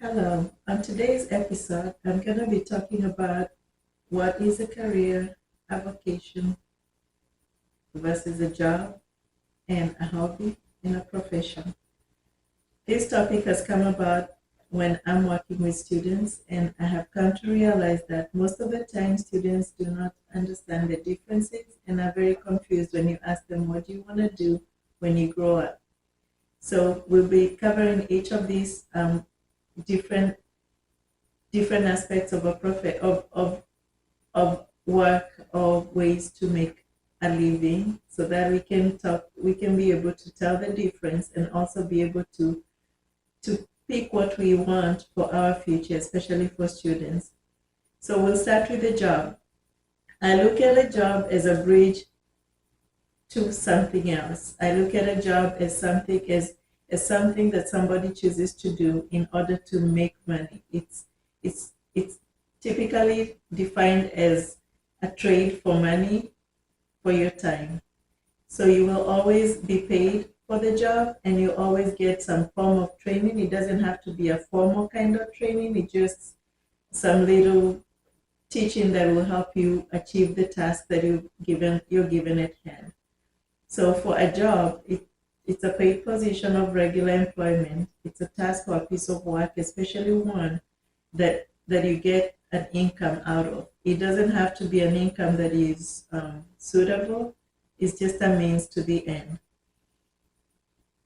Hello. On today's episode, I'm going to be talking about what is a career, a vocation versus a job, and a hobby and a profession. This topic has come about when I'm working with students, and I have come to realize that most of the time students do not understand the differences and are very confused when you ask them, what do you want to do when you grow up? So we'll be covering each of these different aspects of a profit of work or ways to make a living so that we can be able to tell the difference and also be able to pick what we want for our future, especially for students. So we'll start with the job. I look at a job as a bridge to something else. I look at a job as something that somebody chooses to do in order to make money. It's typically defined as a trade for money for your time. So you will always be paid for the job and you always get some form of training. It doesn't have to be a formal kind of training. It's just some little teaching that will help you achieve the task that you're given at hand. So for a job, it's a paid position of regular employment. It's a task or a piece of work, especially one that you get an income out of. It doesn't have to be an income that is suitable. It's just a means to the end.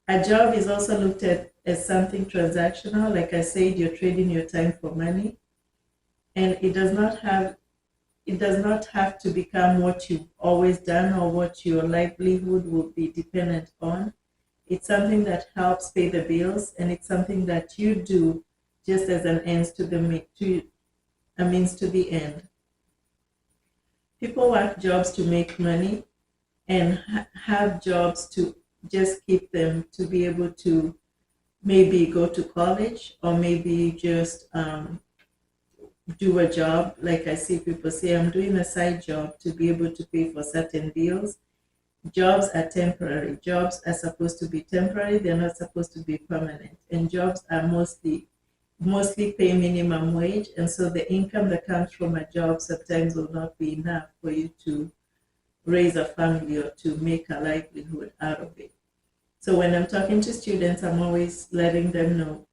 A job is also looked at as something transactional. Like I said, you're trading your time for money, and it does not have to become what you've always done or what your livelihood will be dependent on. It's something that helps pay the bills, and it's something that you do just as a means to the end. People work jobs to make money and have jobs to just keep them to be able to maybe go to college or maybe just do a job. Like I see people say, I'm doing a side job to be able to pay for certain bills. Jobs are temporary. Jobs are supposed to be temporary. They're not supposed to be permanent. And jobs are mostly pay minimum wage. And so the income that comes from a job sometimes will not be enough for you to raise a family or to make a livelihood out of it. So when I'm talking to students, I'm always letting them know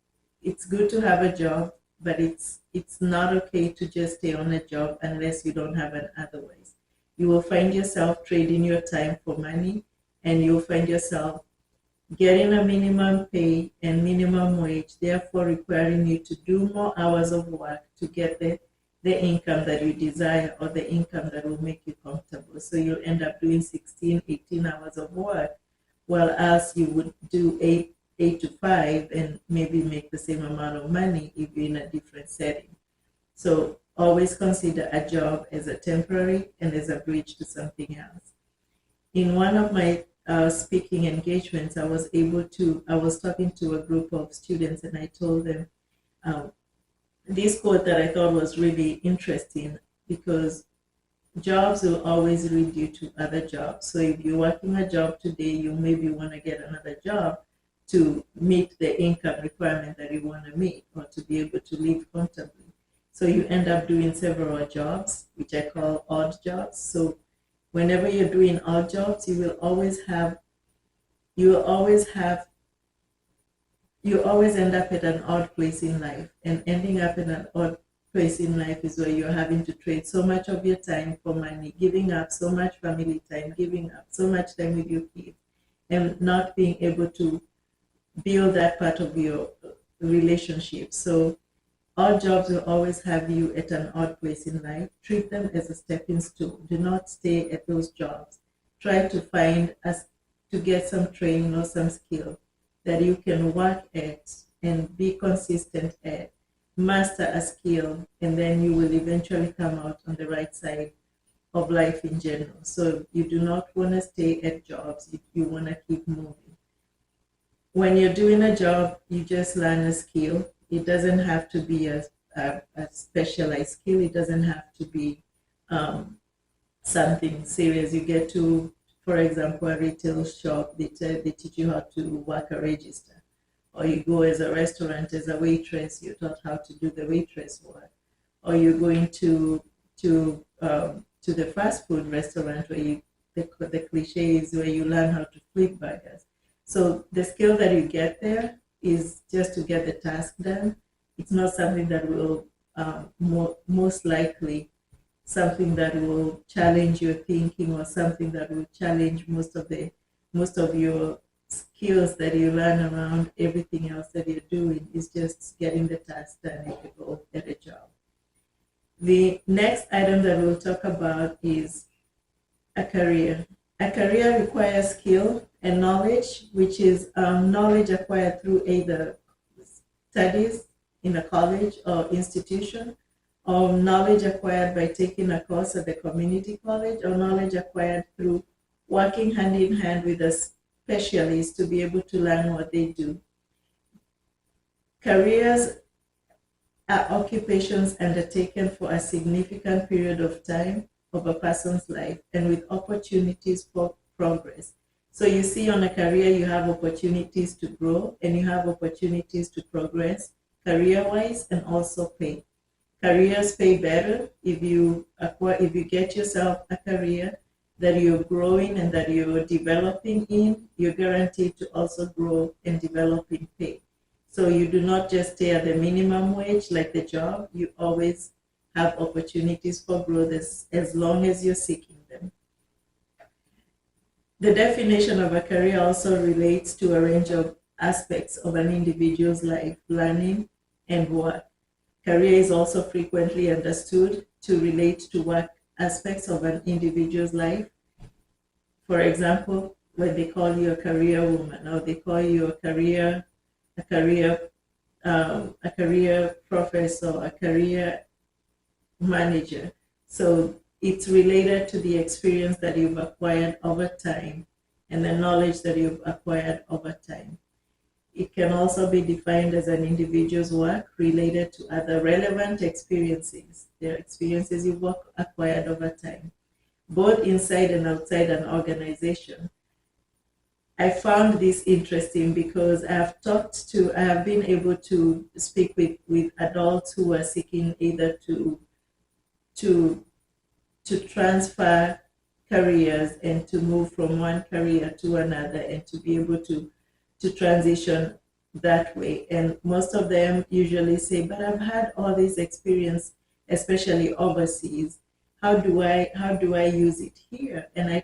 it's good to have a job, but it's not okay to just stay on a job unless you don't have an otherwise. You will find yourself trading your time for money, and you'll find yourself getting a minimum pay and minimum wage, therefore requiring you to do more hours of work to get the income that you desire or the income that will make you comfortable. So you'll end up doing 16, 18 hours of work, while else you would do eight to 5 and maybe make the same amount of money if you're in a different setting. So always consider a job as a temporary and as a bridge to something else. In one of my speaking engagements, I was talking to a group of students, and I told them this quote that I thought was really interesting, because jobs will always lead you to other jobs. So if you're working a job today, you maybe want to get another job to meet the income requirement that you want to meet or to be able to live comfortably. So you end up doing several jobs, which I call odd jobs. So whenever you're doing odd jobs, you always end up at an odd place in life. And ending up in an odd place in life is where you're having to trade so much of your time for money, giving up so much family time, giving up so much time with your kids, and not being able to build that part of your relationship. So odd jobs will always have you at an odd place in life. Treat them as a stepping stone. Do not stay at those jobs. Try to get some training or some skill that you can work at and be consistent at. Master a skill, and then you will eventually come out on the right side of life in general. So you do not want to stay at jobs. You want to keep moving. When you're doing a job, you just learn a skill. It doesn't have to be a specialized skill. It doesn't have to be something serious. You get to, for example, a retail shop, they teach you how to work a register. or you go as a restaurant as a waitress, you're taught how to do the waitress work, or you're going to the fast food restaurant where the cliche is where you learn how to flip burgers. So the skill that you get there is just to get the task done. It's not something that will most likely something that will challenge your thinking or something that will challenge most of your skills that you learn around everything else that you're doing. Is just getting the task done if you go get a job. The next item that we'll talk about is a career. A career requires skill and knowledge, which is knowledge acquired through either studies in a college or institution, or knowledge acquired by taking a course at the community college, or knowledge acquired through working hand in hand with a specialist to be able to learn what they do. Careers are occupations undertaken for a significant period of time of a person's life and with opportunities for progress. So you see, on a career, you have opportunities to grow and you have opportunities to progress career-wise and also pay. Careers pay better if you get yourself a career that you're growing and that you're developing in. You're guaranteed to also grow and develop in pay. So you do not just stay at the minimum wage like the job. You always have opportunities for growth as long as you're seeking them. The definition of a career also relates to a range of aspects of an individual's life, learning, and work. Career is also frequently understood to relate to work aspects of an individual's life. For example, when they call you a career woman, or they call you a career professor, a career manager. So it's related to the experience that you've acquired over time and the knowledge that you've acquired over time. It can also be defined as an individual's work related to other relevant experiences. There are experiences you've acquired over time, both inside and outside an organization. I found this interesting because I have been able to speak with adults who are seeking either to transfer careers and to move from one career to another and to be able to transition that way. And most of them usually say, but I've had all this experience, especially overseas. How do I use it here? And I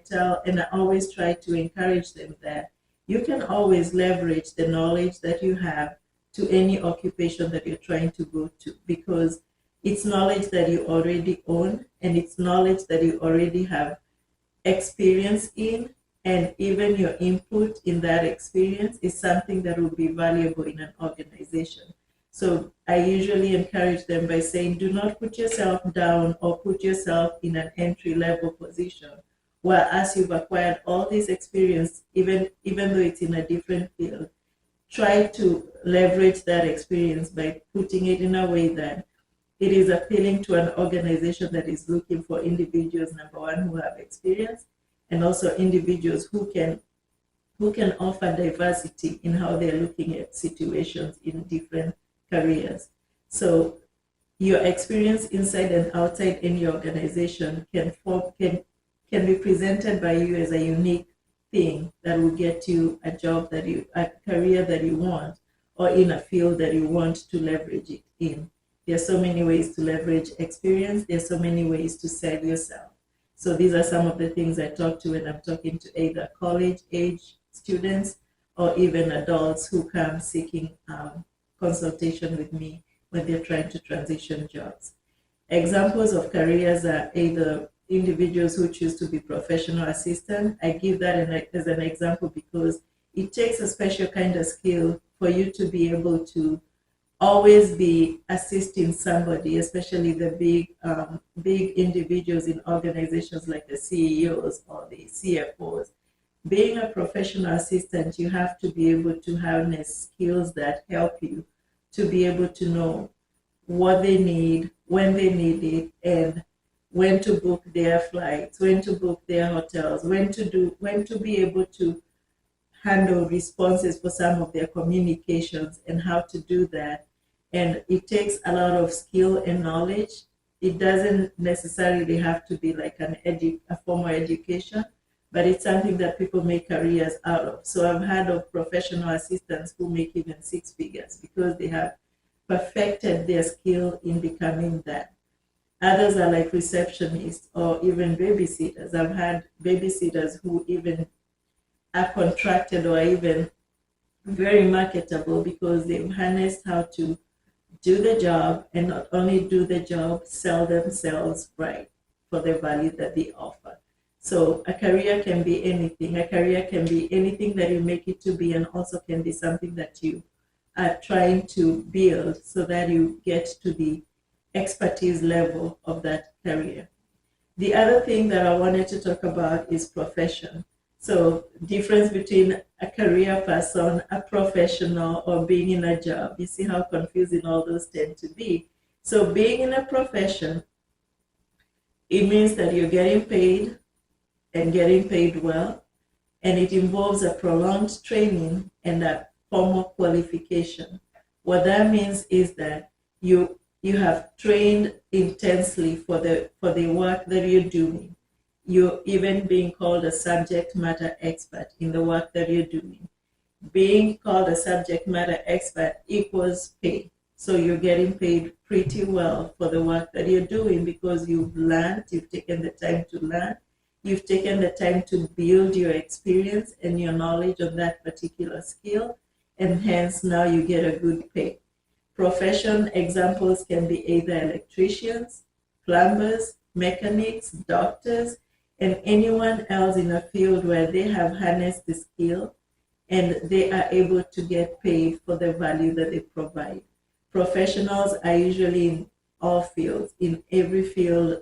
always try to encourage them that you can always leverage the knowledge that you have to any occupation that you're trying to go to, because it's knowledge that you already own and it's knowledge that you already have experience in, and even your input in that experience is something that will be valuable in an organization. So I usually encourage them by saying, do not put yourself down or put yourself in an entry-level position, where as you've acquired all this experience, even though it's in a different field, try to leverage that experience by putting it in a way that it is appealing to an organization that is looking for individuals, number one, who have experience, and also individuals who can offer diversity in how they're looking at situations in different careers. So your experience inside and outside any organization can be presented by you as a unique thing that will get you a career that you want, or in a field that you want to leverage it in. There are so many ways to leverage experience. There are so many ways to sell yourself. So these are some of the things I talk to when I'm talking to either college age students or even adults who come seeking consultation with me when they're trying to transition jobs. Examples of careers are either individuals who choose to be professional assistant. I give that as an example because it takes a special kind of skill for you to be able to always be assisting somebody, especially the big individuals in organizations like the CEOs or the CFOs. Being a professional assistant, you have to be able to harness skills that help you to be able to know what they need, when they need it, and when to book their flights, when to book their hotels, when to be able to handle responses for some of their communications and how to do that. And it takes a lot of skill and knowledge. It doesn't necessarily have to be like a formal education, but it's something that people make careers out of. So I've heard of professional assistants who make even six figures because they have perfected their skill in becoming that. Others are like receptionists or even babysitters. I've had babysitters who even are contracted or even very marketable because they've harnessed how to do the job, and not only do the job, sell themselves right for the value that they offer. So a career can be anything. A career can be anything that you make it to be, and also can be something that you are trying to build so that you get to the expertise level of that career. The other thing that I wanted to talk about is profession. So difference between a career person, a professional, or being in a job. You see how confusing all those tend to be. So being in a profession, it means that you're getting paid and getting paid well, and it involves a prolonged training and a formal qualification. What that means is that you have trained intensely for the work that you're doing. You're even being called a subject matter expert in the work that you're doing. Being called a subject matter expert equals pay. So you're getting paid pretty well for the work that you're doing because you've learned, you've taken the time to learn, you've taken the time to build your experience and your knowledge on that particular skill, and hence now you get a good pay. Profession examples can be either electricians, plumbers, mechanics, doctors, and anyone else in a field where they have harnessed the skill and they are able to get paid for the value that they provide. Professionals are usually in all fields, in every field,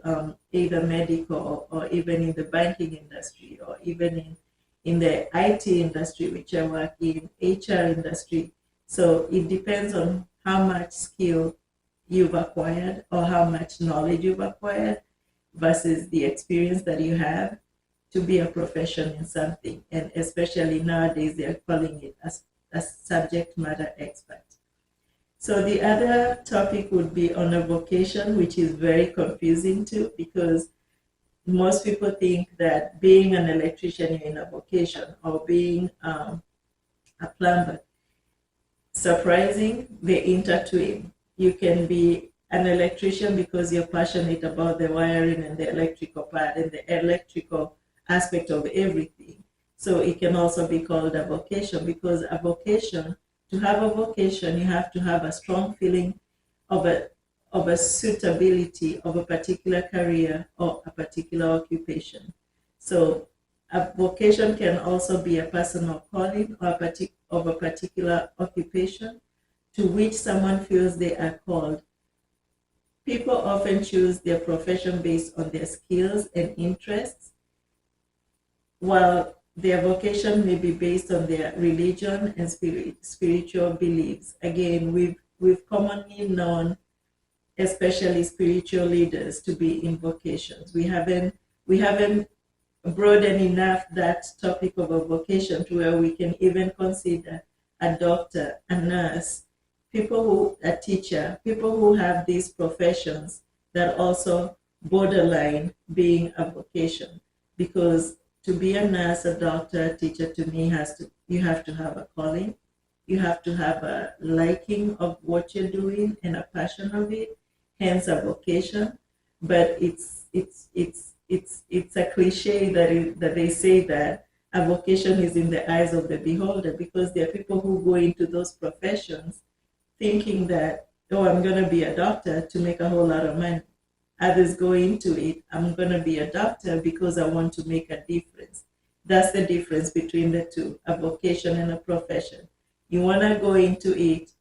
either medical or even in the banking industry or even in the IT industry, which I work in, HR industry. So it depends on how much skill you've acquired or how much knowledge you've acquired versus the experience that you have to be a profession in something. And especially nowadays, they're calling it a subject matter expert. So the other topic would be on a vocation, which is very confusing too, because most people think that being an electrician in a vocation or being a plumber, surprising, they intertwine. You can be an electrician because you're passionate about the wiring and the electrical part and the electrical aspect of everything. So it can also be called a vocation, because a vocation, to have a vocation, you have to have a strong feeling of a suitability of a particular career or a particular occupation. So a vocation can also be a personal calling or of a particular occupation to which someone feels they are called. People often choose their profession based on their skills and interests, while their vocation may be based on their religion and spiritual beliefs. Again, we've commonly known, especially spiritual leaders, to be in vocations. We haven't broadened enough that topic of a vocation to where we can even consider a doctor, a nurse, a teacher, people who have these professions that also borderline being a vocation. Because to be a nurse, a doctor, a teacher, to me you have to have a calling, you have to have a liking of what you're doing and a passion of it, hence a vocation. But it's a cliche that they say that a vocation is in the eyes of the beholder, because there are people who go into those professions thinking that, oh, I'm going to be a doctor to make a whole lot of money. Others go into it, I'm going to be a doctor because I want to make a difference. That's the difference between the two, a vocation and a profession. You want to go into it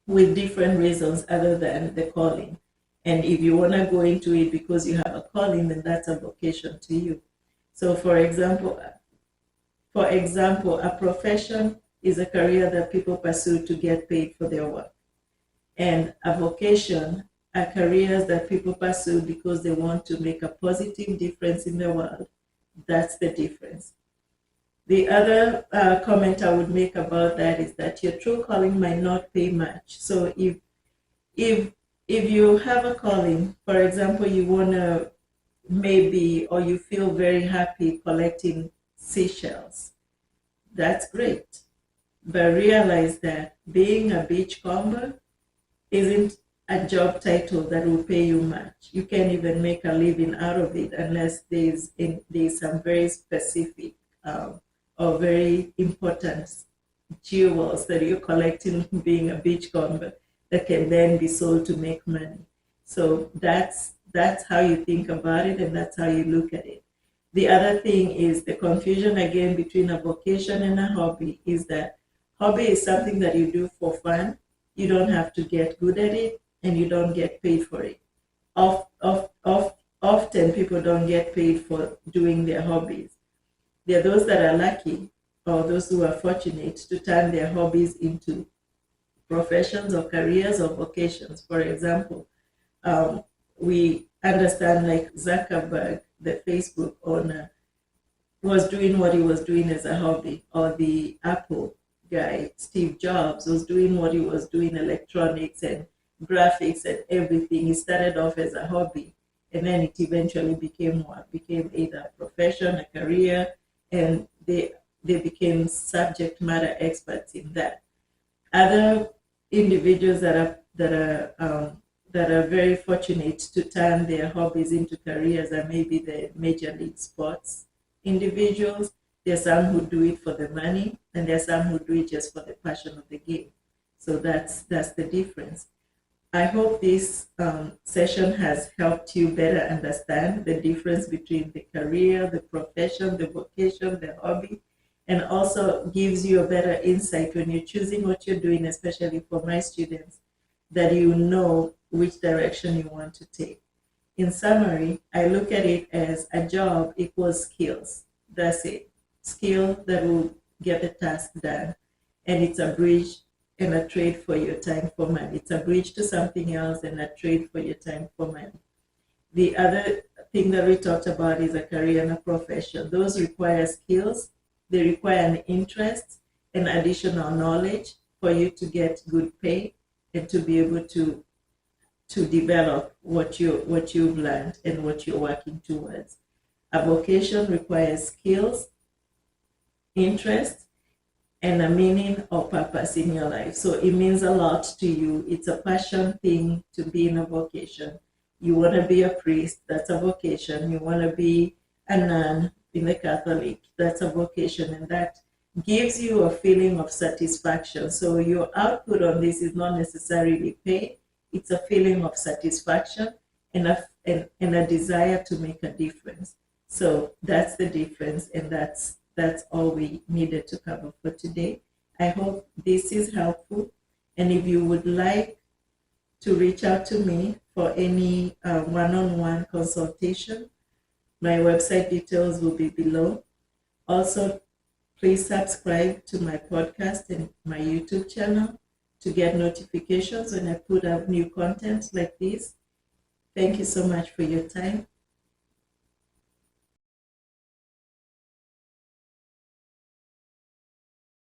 with different reasons other than the calling. And if you want to go into it because you have a calling, then that's a vocation to you. So for example, a profession is a career that people pursue to get paid for their work. And a vocation are careers that people pursue because they want to make a positive difference in the world. That's the difference. The other comment I would make about that is that your true calling might not pay much. So if if you have a calling, for example, you want to maybe, or you feel very happy collecting seashells, that's great. But realize that being a beachcomber isn't a job title that will pay you much. You can't even make a living out of it unless there's some very specific or very important jewels that you're collecting being a beachcomber that can then be sold to make money. So that's how you think about it, and that's how you look at it. The other thing is the confusion again between a vocation and a hobby is that hobby is something that you do for fun. You don't have to get good at it, and you don't get paid for it. Often people don't get paid for doing their hobbies. There are those that are lucky, or those who are fortunate to turn their hobbies into professions or careers or vocations. For example, we understand like Zuckerberg, the Facebook owner, was doing what he was doing as a hobby, or the Apple guy, Steve Jobs, was doing what he was doing, electronics and graphics and everything. He started off as a hobby, and then it eventually became what? Became either a profession, a career, and they became subject matter experts in that. Other individuals that are very fortunate to turn their hobbies into careers are maybe the major league sports individuals. There are some who do it for the money, and there are some who do it just for the passion of the game. So that's the difference. I hope this session has helped you better understand the difference between the career, the profession, the vocation, the hobby, and also gives you a better insight when you're choosing what you're doing, especially for my students, that you know which direction you want to take. In summary, I look at it as a job equals skills. That's it. Skill that will get the task done. And it's a bridge and a trade for your time for money. It's a bridge to something else and a trade for your time for money. The other thing that we talked about is a career and a profession. Those require skills. They require an interest and additional knowledge for you to get good pay and to be able to develop what you've learned and what you're working towards. A vocation requires skills, interest, and a meaning or purpose in your life. So it means a lot to you. It's a passion thing to be in a vocation. You want to be a priest, that's a vocation. You want to be a nun in the Catholic, that's a vocation, and that gives you a feeling of satisfaction. So your output on this is not necessarily pay. It's a feeling of satisfaction and a desire to make a difference. So that's the difference, and that's all we needed to cover for today. I hope this is helpful, and if you would like to reach out to me for any one-on-one consultation, my website details will be below. Also, please subscribe to my podcast and my YouTube channel to get notifications when I put out new content like this. Thank you so much for your time.